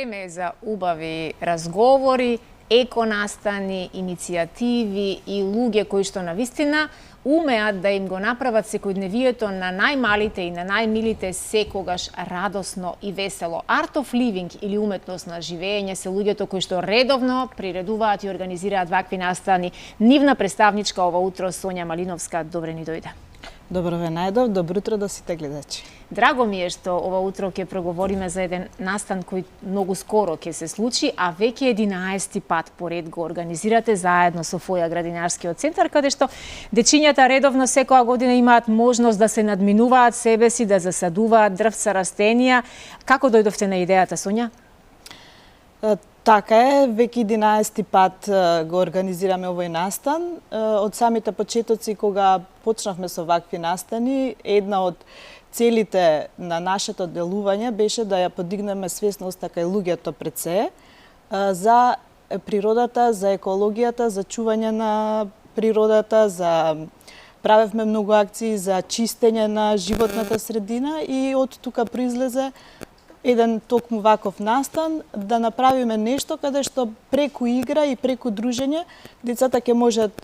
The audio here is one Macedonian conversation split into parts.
Време е за убави разговори, еконастани, иницијативи и луѓе кои што навистина умеат да им го направат секојдневието на најмалите и на најмилите секогаш радосно и весело. Art of Living или уметност на живење се луѓето кои што редовно приредуваат и организираат вакви настани. Нивна представничка ова утро Сонја Малиновска, добре ни дојде. Добро ве најдов, добро утро до сите гледачи. Драго ми е што ова утро ќе проговориме за еден настан кој многу скоро ќе се случи, а веќе 11 пат поред го организирате заедно со Фоја градинарскиот центар, каде што дечињата редовно секоја година имаат можност да се надминуваат себе си, да засадуваат дрвца, растенија. Како дојдовте на идејата, Сонја? Така е, веќе 11 пат го организираме овој настан. Од самите почетоци кога почнавме со вакви настани, една од целите на нашето делување беше да ја подигнеме свесноста кај луѓето пред се за природата, за екологијата, за чување на природата, правевме многу акции за чистење на животната средина и од тука произлезе еден токму ваков настан, да направиме нешто каде што преку игра и преку дружење децата ќе можат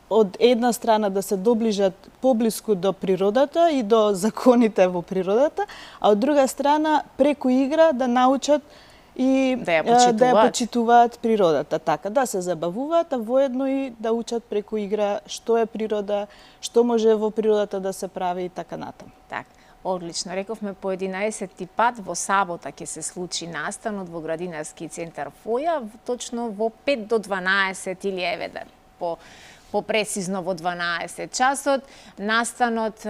од една страна да се доближат поблиску до природата и до законите во природата, а од друга страна преку игра да научат и да ја почитуваат природата, така да се забавуваат, а воедно и да учат преку игра што е природа, што може во природата да се прави и така натаму. Така. Одлично, рековме по 11 пат во сабота ќе се случи настанот во градинарски центар Фоја, точно во 5 до 12 или еве да по прецизно во 12 часот. Настанот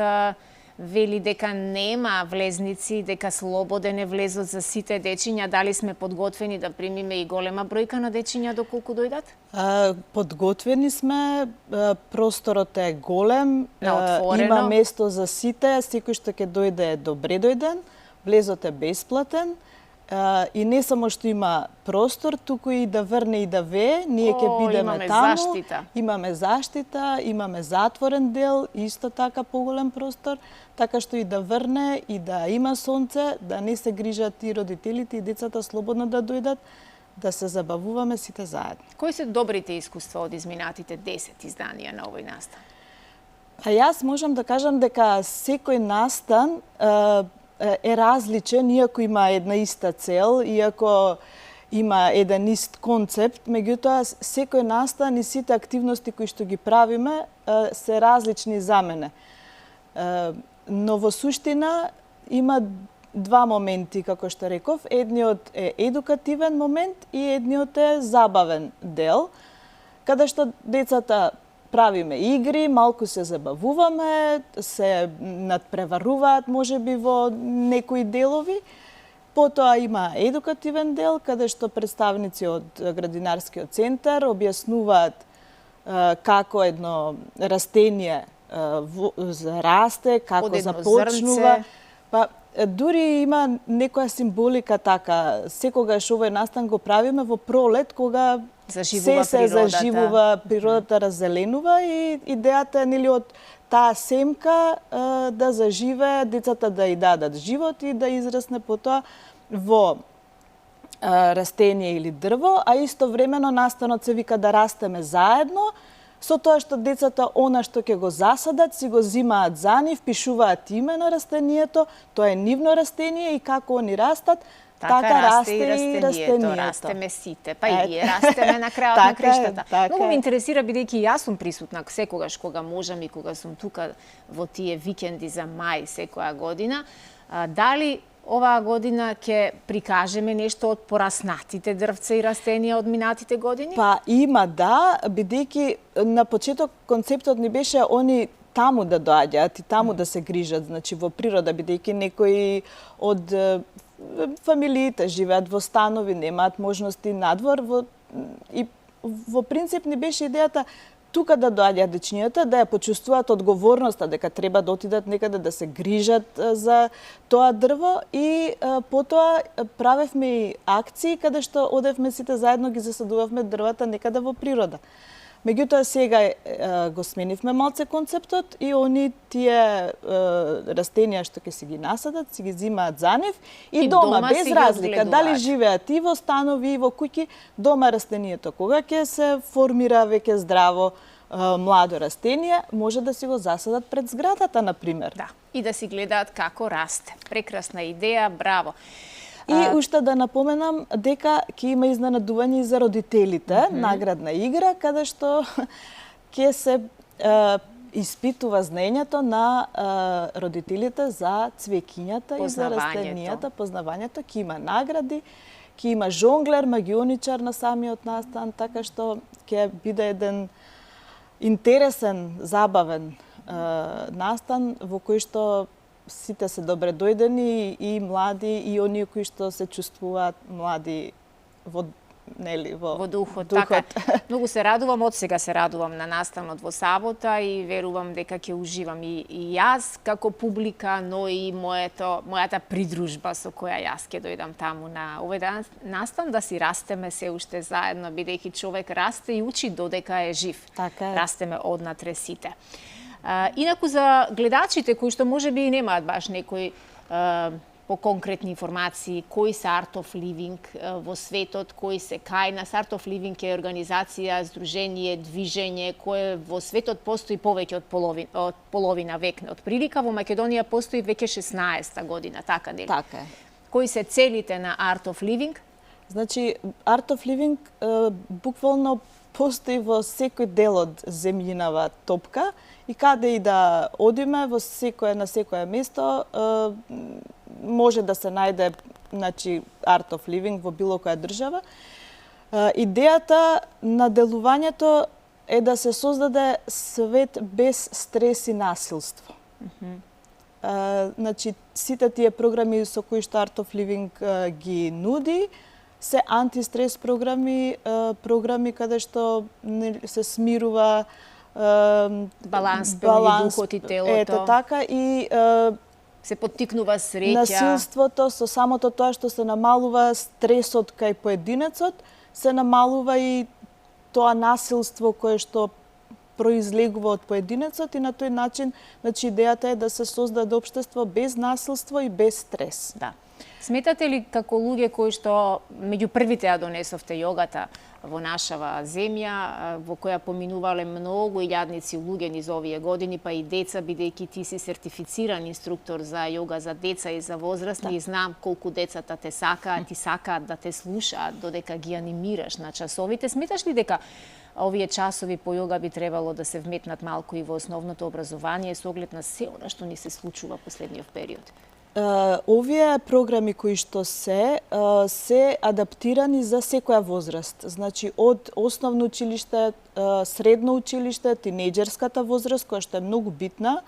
вели дека нема влезници, дека слободен е влезот за сите дечиња. Дали сме подготвени да примиме и голема бројка на дечиња доколку дојдат? Подготвени сме, просторот е голем, отворено. Има место за сите, секој што ќе дојде е добре дојден, влезот е бесплатен. И не само што има простор, туку и да врне и да вее, ние ќе бидеме таму. Заштита. Имаме заштита, имаме затворен дел, исто така поголем простор, така што и да врне и да има сонце, да не се грижат и родителите и децата слободно да дојдат, да се забавуваме сите заедно. Кои се добрите искуства од изминатите 10 изданија на овој настан? А јас можам да кажам дека секој настан е различен, иако има една иста цел, иако има еден ист концепт, меѓутоа секој настан и сите активности кои што ги правиме се различни за мене. Но во суштина има два моменти, како што реков. Едниот е едукативен момент и едниот е забавен дел, каде што децата правиме игри, малку се забавуваме, се надпреваруваат можеби во некои делови. Потоа има едукативен дел, каде што представници од градинарскиот центар објаснуваат како едно растение расте, како започнува. Дури има некоја символика така. Секогаш овој настан го правиме во пролет, кога се заживува природата, раззеленува и идејата е нели од таа семка да заживее, децата да и дадат живот и да израсне потоа во растение или дрво, а истовремено настанот се вика да растеме заедно, со тоа што децата она што ќе го засадат, си го зимаат за нив, пишуваат име на растението, тоа е нивно растение и како они растат, така расте и растението. Растеме сите, па и ние растеме на крајот на криштата. Многу ме интересира, бидејќи јас сум присутна секогаш кога можам и кога сум тука во тие викенди за мај секоја година, дали оваа година ќе прикажеме нешто од пораснатите дрвца и растенија од минатите години? Па има да, бидејќи на почеток концептот ни беше они таму да доаѓаат и таму да се грижат, значи во природа, бидејќи некои од фамилиите живеат во станови, немаат можности надвор и во принцип ни беше идејата тука да доаѓаат дечињата, да ја почувствуваат одговорноста дека треба да отидат некаде да се грижат за тоа дрво и потоа правевме и акции каде што одевме сите заедно ги засадувавме дрвата некаде во природа. Меѓутоа сега го сменивме малце концептот и они тие растенија што ќе си ги насадат, си ги земаат за нив и дома без разлика дали живеат и во станови и во куќи, дома растението кога ќе се формира веќе здраво младо растение, може да си го засадат пред зградата, например. Да, и да си гледаат како расте. Прекрасна идеја, браво. И уште да напоменам дека ќе има изненадување и за родителите, наградна игра, каде што ќе се испитува знаењето на родителите за цвеќињата и за растенијата, познавањето, ќе има награди, ќе има жонглер, магионичар на самиот настан, така што ќе биде еден интересен, забавен настан во кој што сите се добре дојдени и млади и оние кои што се чувствуваат млади во духот. Така. Многу се радувам, од сега се радувам на настанот во сабота и верувам дека ќе уживам и јас како публика, но и мојата придружба со која јас ќе дојдам таму на овој настан, да си растеме се уште заедно, бидејќи човек расте и учи додека е жив. Така е. Растеме однатре сите. Инаку за гледачите кои што можеби и немаат баш некој по-конкретни информации, кои се Art of Living во светот, кои се кај нас. Art of Living е организација, здружение, движење кое во светот постои повеќе од половина век. Од прилика во Македонија постои веќе 16-та година, така нели? Така е. Кои се целите на Art of Living? Значи, Art of Living буквално постои во секој дел од земјинава топка и каде и да одиме на секое место може да се најде Art of Living во било која држава. Идејата на делувањето е да се создаде свет без стрес и насилство. Значи, сите тие програми со кои што Art of Living ги нуди се антистрес програми, програми каде што се смирува баланс меѓу духот и телото. Ете така и се поттикнува среќа. Насилството со самото тоа што се намалува стресот кај поединецот, се намалува и тоа насилство кое што произлегува од поединецот и на тој начин, значи идејата е да се создаде општество без насилство и без стрес. Да. Сметате ли како луѓе кои што меѓу првите ја донесовте јогата во нашава земја, во која поминувале многу илјадници луѓе низ овие години, па и деца, бидејќи ти си сертифициран инструктор за јога за деца и за возрастни, и знам колку децата те сакаат и сакаат да те слушаат додека ги анимираш на часовите. Сметаш ли дека овие часови по јога би требало да се вметнат малку и во основното образование со оглед на се она што ни се случува последниот период? Овие програми кои што се адаптирани за секоја возраст. Значи, од основно училиште, средно училиште, тинејџерската возраст, која што е многу битна,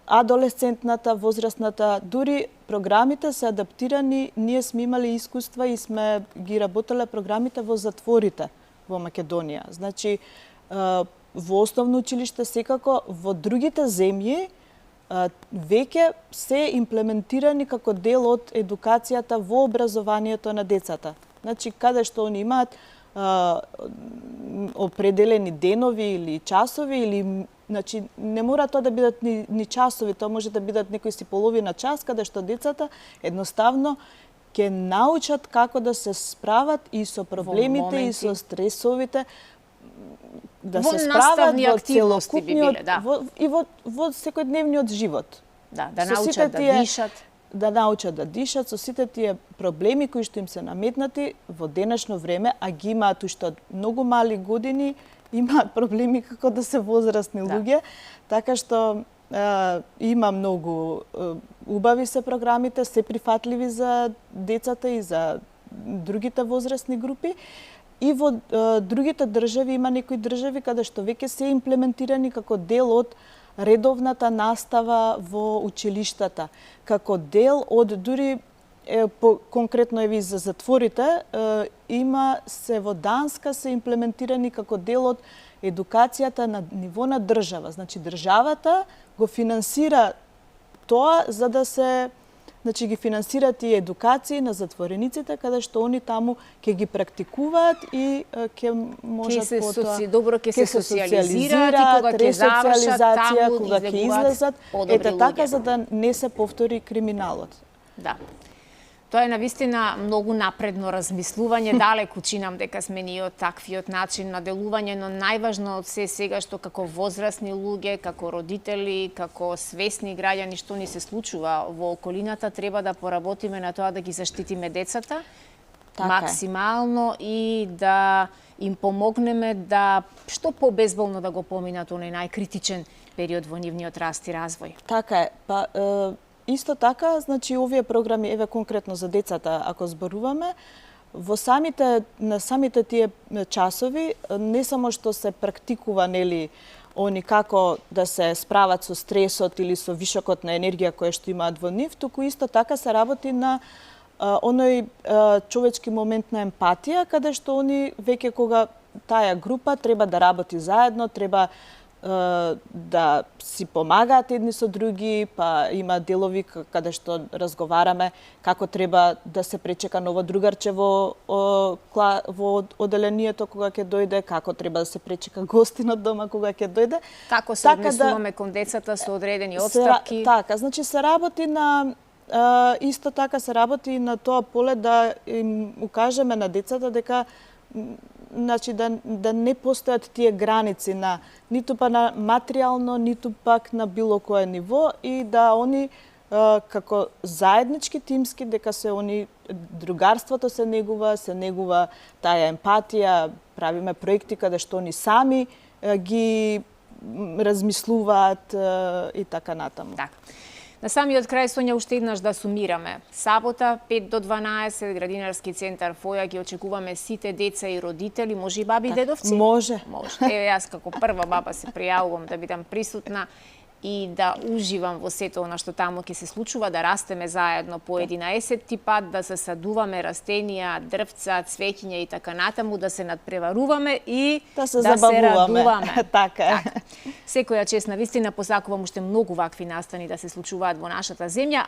адолесцентната, возрастната, дури програмите се адаптирани. Ние сме имали искуства и сме ги работеле програмите во затворите во Македонија. Значи, во основно училиште секако, во другите земји, веќе се имплементирани како дел од едукацијата во образованието на децата. Значи, каде што они имаат определени денови или часови, или значи, не мора тоа да бидат ни часови, тоа може да бидат некој си половина час, каде што децата едноставно ќе научат како да се справат и со проблемите и со стресовите, да се справат во целокупниот и во секојдневниот живот. Да научат да дишат. Да научат да дишат со сите тие проблеми кои што им се наметнати во денешно време, а ги имаат уште од многу мали години, имаат проблеми како да се возрастни луѓе, така што има многу убави се програмите, се прифатливи за децата и за другите возрастни групи. И во другите држави има некои држави каде што веќе се имплементирани како дел од редовната настава во училиштата, како дел од дури конкретно еви за затворите, има се во Данска се имплементирани како дел од едукацијата на ниво на држава. Значи државата го финансира тоа за да се значи ги финансираат и едукации на затворениците, каде што они таму ќе ги практикуваат и ќе можат потоа ќе се социализираат и кога ќе завршат таму кога ќе излезат, ете така за да не се повтори криминалот. Да. Тоа е навистина многу напредно размислување, далеку чинам дека сме ние од таквиот начин на делување, но најважно од се сега што како возрастни луѓе, како родители, како свесни граѓани што ни се случува во околината, треба да поработиме на тоа да ги заштитиме децата максимално и да им помогнеме да што побезболно да го поминат оној најкритичен период во нивниот раст и развој. Така е, исто така, значи овие програми, еве конкретно за децата, ако зборуваме, на самите тие часови не само што се практикува нели они како да се справат со стресот или со вишокот на енергија која што имаат во нив, туку исто така се работи на оној човечки момент на емпатија, каде што они веќе кога таа група треба да работи заедно, треба да си помагаат едни со други, па има делови каде што разговараме како треба да се пречека ново другарче во оделението кога ќе дојде, како треба да се пречека гостинот дома кога ќе дојде. Како се однесуваме кон децата со одредени отстапки. Така, значи се работи на исто така се работи на тоа поле да им укажеме на децата дека значи да не постојат тие граници на ниту па на материјално, ниту пак на било кое ниво и да они како заеднички тимски дека се они другарството се негува таа емпатија, правиме проекти каде што они сами ги размислуваат и така натаму. Так. На самиот крај, Сонја, уште еднаш да сумираме. Сабота, 5 до 12, градинарски центар Фоја, ги очекуваме сите деца и родители, може и баби и дедовци? Може. Еве, јас како прва баба се пријавувам да бидам присутна и да уживам во сето она што таму ќе се случува, да растеме заедно по 11-ти пат, да се садуваме растенија, дрвца, цвеќиња и така натаму, да се надпреваруваме и да се радуваме. Така. Секоја чест на вистина, посакувам уште многу вакви настани да се случуваат во нашата земја.